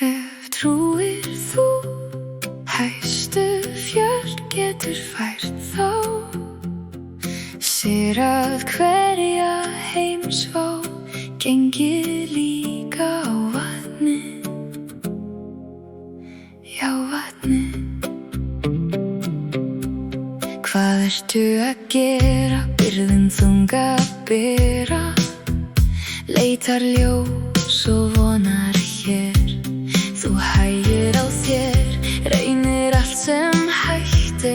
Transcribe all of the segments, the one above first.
Ef trúir þú hæstu fjöll getur fært þá sér að hverja heimsvá gengi líka á vatni, já vatni. Hvað ertu að gera, byrðin þunga að bera, leitar ljós og vonar hér. Þú hægir á þér, reynir allt sem hægt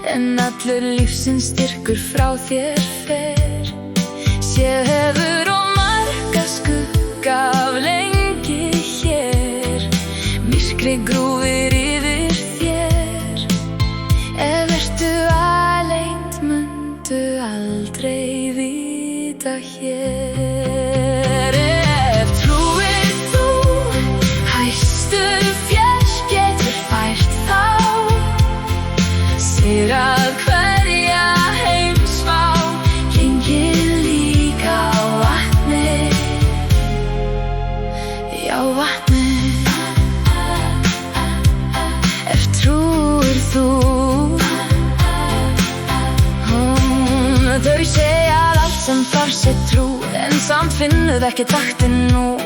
en allur lífsins styrkur frá þér fer. Séð hefur og marga skugga af lengi hér, myrkri grúfir yfir þér. Ef ertu alein mundu aldrei vita hér. Ef trúir þú hæstu fjöll getur fært þá sér að hverja heimsvá gengi líka á vatni, já vatni. Ef trúir þú þau segja að allt sem þarf sé trú, en samt finnur ekki taktinn nú.